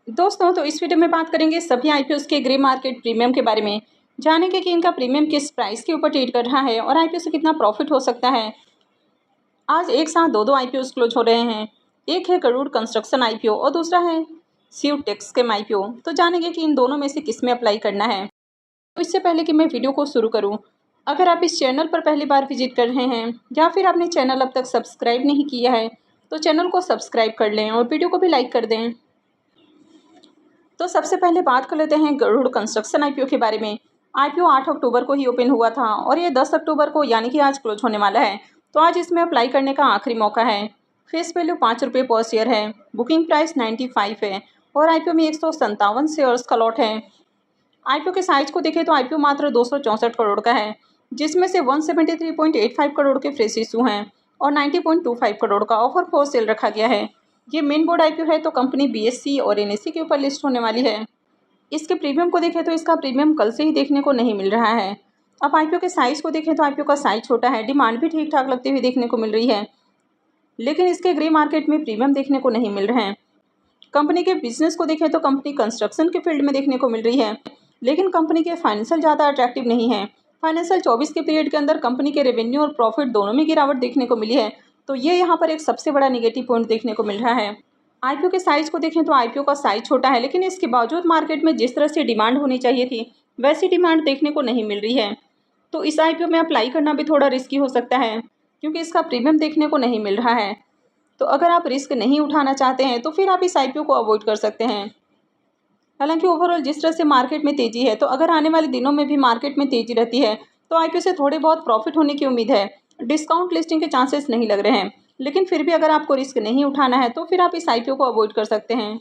दोस्तों, तो इस वीडियो में बात करेंगे सभी आईपीओस के ग्रे मार्केट प्रीमियम के बारे में। जानेंगे कि इनका प्रीमियम किस प्राइस के ऊपर ट्रेड कर रहा है और आईपीओ से कितना प्रॉफिट हो सकता है। आज एक साथ दो आईपीओस क्लोज हो रहे हैं। एक है गरुड़ कंस्ट्रक्शन आईपीओ और दूसरा है शिव टेक्सकेम आईपीओ। तो जानेंगे कि इन दोनों में से किस में अप्लाई करना है। तो इससे पहले कि मैं वीडियो को शुरू करूँ, अगर आप इस चैनल पर पहली बार विजिट कर रहे हैं या फिर आपने चैनल अब तक सब्सक्राइब नहीं किया है तो चैनल को सब्सक्राइब कर लें और वीडियो को भी लाइक कर दें। तो सबसे पहले बात कर लेते हैं गरुड़ कंस्ट्रक्शन आईपीओ के बारे में। आईपीओ 8 अक्टूबर को ही ओपन हुआ था और ये 10 अक्टूबर को यानी कि आज क्लोज होने वाला है। तो आज इसमें अप्लाई करने का आखिरी मौका है। फेस वैल्यू 5 रुपये पर शेयर है। बुकिंग प्राइस 95 है और आईपीओ में 157 शेयर्स का लॉट है। आईपीओ के साइज को देखें तो आईपीओ मात्र 264 करोड़ का है, जिसमें से 173.85 करोड़ के फ्रेश इशू हैं और 90.25 करोड़ का ऑफर फॉर सेल रखा गया है। ये मेन बोर्ड आईपीओ है तो कंपनी बीएससी और एनएससी के ऊपर लिस्ट होने वाली है। इसके प्रीमियम को देखें तो इसका प्रीमियम कल से ही देखने को नहीं मिल रहा है। अब आईपीओ के साइज़ को देखें तो आईपीओ का साइज छोटा है, डिमांड भी ठीक ठाक लगती हुई देखने को मिल रही है, लेकिन इसके ग्रे मार्केट में प्रीमियम देखने को नहीं मिल रहे हैं। कंपनी के बिजनेस को देखें तो कंपनी कंस्ट्रक्शन के फील्ड में देखने को मिल रही है, लेकिन कंपनी के फाइनेंशियल ज़्यादा अट्रैक्टिव नहीं है। फाइनेंशियल 24 के पीरियड के अंदर कंपनी के रेवेन्यू और प्रॉफिट दोनों में गिरावट देखने को मिली है, तो ये यहाँ पर एक सबसे बड़ा नेगेटिव पॉइंट देखने को मिल रहा है। आईपीओ के साइज़ को देखें तो आईपीओ का साइज छोटा है, लेकिन इसके बावजूद मार्केट में जिस तरह से डिमांड होनी चाहिए थी वैसी डिमांड देखने को नहीं मिल रही है। तो इस आईपीओ में अप्लाई करना भी थोड़ा रिस्की हो सकता है, क्योंकि इसका प्रीमियम देखने को नहीं मिल रहा है। तो अगर आप रिस्क नहीं उठाना चाहते हैं तो फिर आप इस आईपीओ को अवॉइड कर सकते हैं। हालांकि ओवरऑल जिस तरह से मार्केट में तेज़ी है, तो अगर आने वाले दिनों में भी मार्केट में तेज़ी रहती है तो आईपीओ से थोड़े बहुत प्रॉफिट होने की उम्मीद है। डिस्काउंट लिस्टिंग के चांसेस नहीं लग रहे हैं, लेकिन फिर भी अगर आपको रिस्क नहीं उठाना है तो फिर आप इस आईपीओ को अवॉइड कर सकते हैं।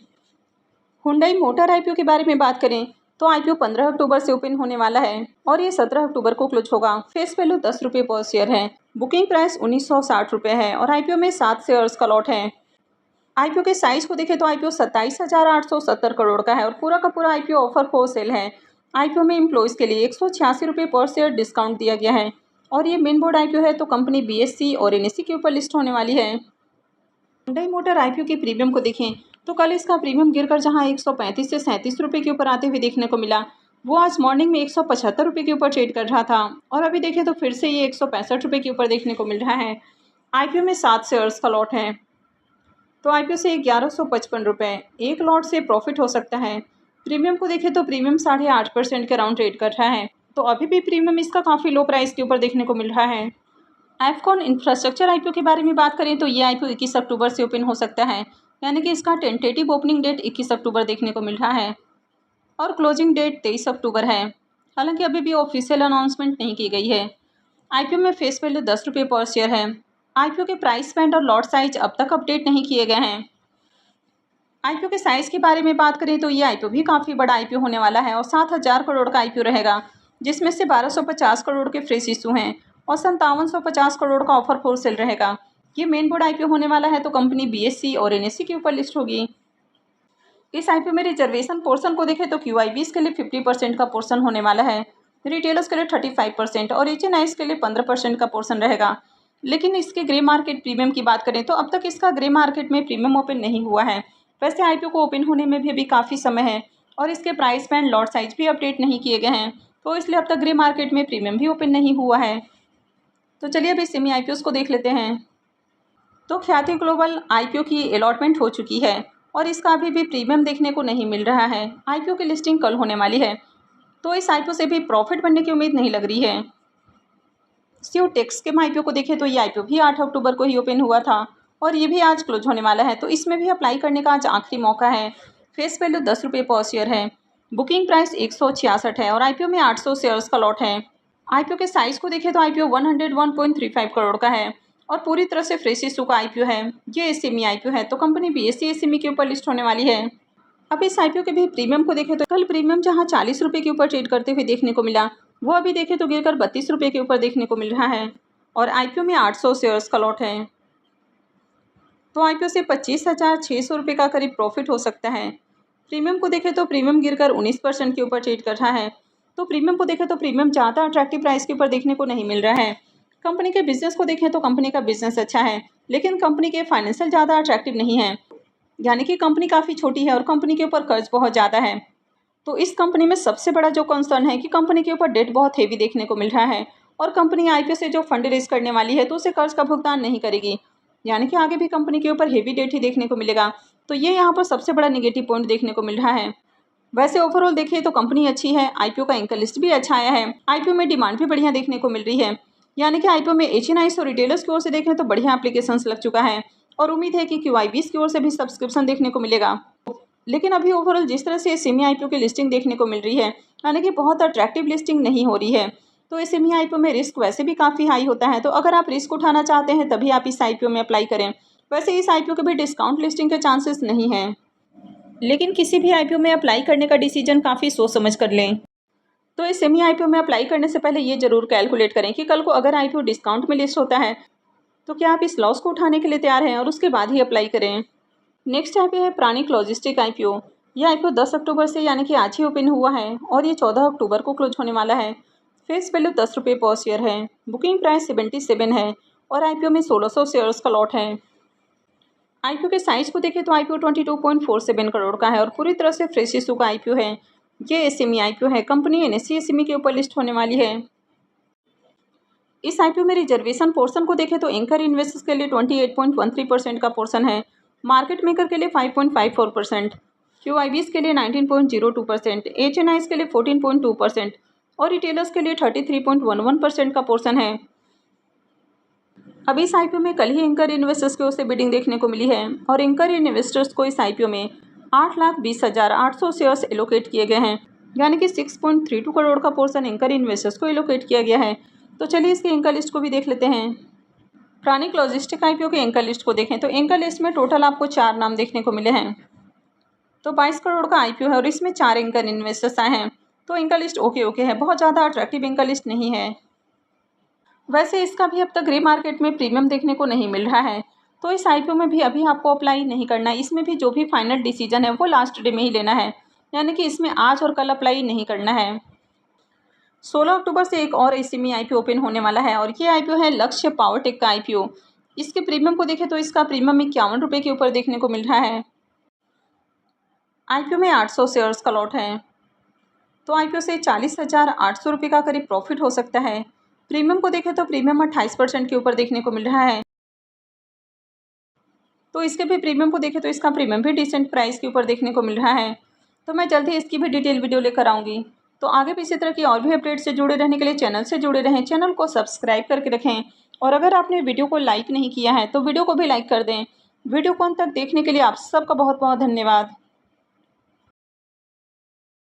हुंडई मोटर आईपीओ के बारे में बात करें तो आईपीओ 15 अक्टूबर से ओपन होने वाला है और ये 17 अक्टूबर को क्लोज होगा। फेस वैल्यू 10 रुपये पर शेयर है। बुकिंग प्राइस 1960 रुपये है और आईपीओ में 7 शेयर्स का लॉट है। आईपीओ के साइज को देखें तो आईपीओ 27,870 करोड़ का है और पूरा का पूरा आईपीओ ऑफर फॉर सेल है। आईपीओ में एम्प्लॉयज़ के लिए 186 रुपये पर शेयर डिस्काउंट दिया गया है और ये मेन बोर्ड आईपीओ है तो कंपनी बीएससी और एनएससी के ऊपर लिस्ट होने वाली है। हुंडई मोटर आईपीओ के प्रीमियम को देखें तो कल इसका प्रीमियम गिरकर जहां 135 से 37 रुपये के ऊपर आते हुए देखने को मिला, वो आज मॉर्निंग में 175 रुपये के ऊपर ट्रेड कर रहा था और अभी देखें तो फिर से ये 165 रुपये के ऊपर देखने को मिल रहा है। आईपीओ में 7 शेयर्स का लॉट है, तो आईपीओ से 1155 रुपये एक लॉट से प्रॉफिट हो सकता है। प्रीमियम को देखें तो प्रीमियम 8.5% के अराउंड ट्रेड कर रहा है, तो अभी भी प्रीमियम इसका काफ़ी लो प्राइस के ऊपर देखने को मिल रहा है। एफकॉन इंफ्रास्ट्रक्चर आईपीओ के बारे में बात करें तो ये आईपीओ 21 अक्टूबर से ओपन हो सकता है, यानी कि इसका टेंटेटिव ओपनिंग डेट 21 अक्टूबर देखने को मिल रहा है और क्लोजिंग डेट 23 अक्टूबर है। हालांकि अभी भी ऑफिशियल अनाउंसमेंट नहीं की गई है। आईपीओ में फेस वैल्यू 10 रुपये पर शेयर है। आईपीओ के प्राइस बैंड और लॉट साइज अब तक अपडेट नहीं किए गए हैं। आईपीओ के साइज़ के बारे में बात करें तो ये आईपीओ भी काफ़ी बड़ा आईपीओ होने वाला है और 7,000 करोड़ का आईपीओ रहेगा, जिसमें से 1250 करोड़ के फ्रेश इशू हैं और 5750 करोड़ का ऑफर फॉर सेल रहेगा। ये मेन बोर्ड आईपीओ होने वाला है तो कंपनी बीएससी और एनएससी के ऊपर लिस्ट होगी। इस आईपीओ में रिजर्वेशन पोर्शन को देखें तो क्यूआईबीज के लिए 50% का पोर्शन होने वाला है, रिटेलर्स के लिए 35% और एचएनआईज के लिए 15% का पोर्शन रहेगा। लेकिन इसके ग्रे मार्केट प्रीमियम की बात करें तो अब तक इसका ग्रे मार्केट में प्रीमियम ओपन नहीं हुआ है। वैसे आईपीओ को ओपन होने में भी अभी काफ़ी समय है और इसके प्राइस बैंड लॉट साइज भी अपडेट नहीं किए गए हैं, तो इसलिए अब तक ग्रे मार्केट में प्रीमियम भी ओपन नहीं हुआ है। तो चलिए अभी सेमी आईपीओस को देख लेते हैं। तो ख्याति ग्लोबल आईपीओ की अलॉटमेंट हो चुकी है और इसका अभी भी प्रीमियम देखने को नहीं मिल रहा है। आईपीओ की लिस्टिंग कल होने वाली है, तो इस आईपीओ से भी प्रॉफिट बनने की उम्मीद नहीं लग रही है। शिव टेक्सकेम आईपीओ को देखें तो ये आईपीओ भी 8 अक्टूबर को ही ओपन हुआ था और ये भी आज क्लोज होने वाला है, तो इसमें भी अप्लाई करने का आज आखिरी मौका है। फेस वैल्यू 10 रुपये पर शेयर है। बुकिंग प्राइस 166 है और आईपीओ में 800 शेयर्स का लॉट है। आईपीओ के साइज़ को देखें तो आईपीओ 101.35 करोड़ का है और पूरी तरह से फ्रेश इशू का आईपीओ है। ये एसएमई आईपीओ है तो कंपनी बीएससी एसएमई के ऊपर लिस्ट होने वाली है। अब इस आईपीओ के भी प्रीमियम को देखें तो कल प्रीमियम जहां 40 रुपये के ऊपर ट्रेड करते हुए देखने को मिला, वो अभी देखें तो गिरकर 32 रुपये के ऊपर देखने को मिल रहा है और आईपीओ में 800 शेयर्स का लॉट है, तो आईपीओ से 25,600 रुपये का करीब प्रॉफिट हो सकता है। प्रीमियम को देखें तो प्रीमियम गिरकर 19% के ऊपर ट्रेड कर रहा है, तो प्रीमियम को देखें तो प्रीमियम ज़्यादा अट्रैक्टिव प्राइस के ऊपर देखने को नहीं मिल रहा है। कंपनी के बिजनेस को देखें तो कंपनी का बिजनेस अच्छा है, लेकिन कंपनी के फाइनेंशियल ज़्यादा अट्रैक्टिव नहीं है। यानी कि कंपनी काफ़ी छोटी है और कंपनी के ऊपर कर्ज बहुत ज़्यादा है। तो इस कंपनी में सबसे बड़ा जो कंसर्न है कि कंपनी के ऊपर डेट बहुत हेवी देखने को मिल रहा है और कंपनी आईपीओ से जो फंड रेज करने वाली है तो उसे कर्ज का भुगतान नहीं करेगी, यानी कि आगे भी कंपनी के ऊपर हेवी डेट ही देखने को मिलेगा। तो ये यहाँ पर सबसे बड़ा नेगेटिव पॉइंट देखने को मिल रहा है। वैसे ओवरऑल देखिए तो कंपनी अच्छी है, आईपीओ का एंकर लिस्ट भी अच्छा आया है, आईपीओ में डिमांड भी बढ़िया देखने को मिल रही है, यानी कि आईपीओ में एचएनआईस और रिटेलर्स की ओर से देखें तो बढ़िया एप्लीकेशंस लग चुका है और उम्मीद है कि क्यूआईबीस की ओर से भी सब्सक्रिप्शन देखने को मिलेगा। लेकिन अभी ओवरऑल जिस तरह से सेमी आईपीओ की लिस्टिंग देखने को मिल रही है, यानी कि बहुत अट्रैक्टिव लिस्टिंग नहीं हो रही है, तो इस सेमी आईपीओ में रिस्क वैसे भी काफ़ी हाई होता है। तो अगर आप रिस्क उठाना चाहते हैं तभी आप इस आईपीओ में अप्लाई करें। वैसे इस आईपीओ के भी डिस्काउंट लिस्टिंग के चांसेस नहीं हैं, लेकिन किसी भी आईपीओ में अप्लाई करने का डिसीजन काफ़ी सोच समझ कर लें। तो इस सेमी आईपीओ में अप्लाई करने से पहले ये जरूर कैलकुलेट करें कि कल को अगर आईपीओ डिस्काउंट में लिस्ट होता है तो क्या आप इस लॉस को उठाने के लिए तैयार हैं, और उसके बाद ही अप्लाई करें। नेक्स्ट आईपीओ है प्राणिक लॉजिस्टिक आईपीओ। यह आईपीओ 10 अक्टूबर से यानी कि आज ही ओपन हुआ है और ये 14 अक्टूबर को क्लोज होने वाला है। फेस वैल्यू 10 रुपये पर शेयर है, बुकिंग प्राइस 77 है और आईपीओ में 1600 शेयर्स का लॉट है। आईपीओ के साइज को देखें तो आईपीओ 22.47 करोड़ का है और पूरी तरह से फ्रेश इशू का आईपीओ है। ये एसएमई आईपीओ है, कंपनी एनएसई एसएमई के ऊपर लिस्ट होने वाली है। इस आईपीओ में रिजर्वेशन पोर्शन को देखें तो एंकर इन्वेस्टर्स के लिए 28.13% का पोर्शन है, मार्केट मेकर के लिए 5.54%, क्यूआईबीस के लिए 19.02%, एचएनआईस के लिए 14.2% और रिटेलर्स के लिए 33.11% का पोर्शन है। अभी इस आईपीओ में कल ही एंकर इन्वेस्टर्स की ओर से बिडिंग देखने को मिली है और एंकर इन्वेस्टर्स को इस आईपीओ में 8,20,800 शेयर्स एलोकेट किए गए हैं, यानी कि 6.32 करोड़ का पोर्शन एंकर इन्वेस्टर्स को एलोकेट किया गया है। तो चलिए इसके एंकर लिस्ट को भी देख लेते हैं। प्राणिक लॉजिस्टिक आईपीओ के एंकर लिस्ट को देखें तो एंकर लिस्ट में टोटल आपको 4 नाम देखने को मिले हैं। तो 22 करोड़ का आईपीओ है और इसमें 4 एंकर इन्वेस्टर्स आए हैं। तो एंकर लिस्ट ओके है, बहुत ज़्यादा अट्रैक्टिव एंकर लिस्ट नहीं है। वैसे इसका भी अब तक ग्रे मार्केट में प्रीमियम देखने को नहीं मिल रहा है, तो इस आईपीओ में भी अभी आपको अप्लाई नहीं करना है। इसमें भी जो भी फाइनल डिसीजन है वो लास्ट डे में ही लेना है, यानी कि इसमें आज और कल अप्लाई नहीं करना है। 16 अक्टूबर से एक और एसएमई आईपीओ ओपन होने वाला है और ये आईपीओ है लक्ष्य पावरटेक का आईपीओ। इसके प्रीमियम को देखें तो इसका प्रीमियम 51 रुपये के ऊपर देखने को मिल रहा है। आईपीओ में 800 शेयर्स का लॉट है, तो आईपीओ से 40,800 रुपये का करीब प्रॉफिट हो सकता है। प्रीमियम को देखें तो प्रीमियम 28% के ऊपर देखने को मिल रहा है। तो इसके भी प्रीमियम को देखें तो इसका प्रीमियम भी डिसेंट प्राइस के ऊपर देखने को मिल रहा है। तो मैं जल्द ही इसकी भी डिटेल वीडियो लेकर आऊँगी। तो आगे भी इसी तरह की और भी अपडेट से जुड़े रहने के लिए चैनल से जुड़े रहें, चैनल को सब्सक्राइब करके रखें और अगर आपने वीडियो को लाइक नहीं किया है तो वीडियो को भी लाइक कर दें। वीडियो को अंत तक देखने के लिए आप सबका बहुत बहुत धन्यवाद।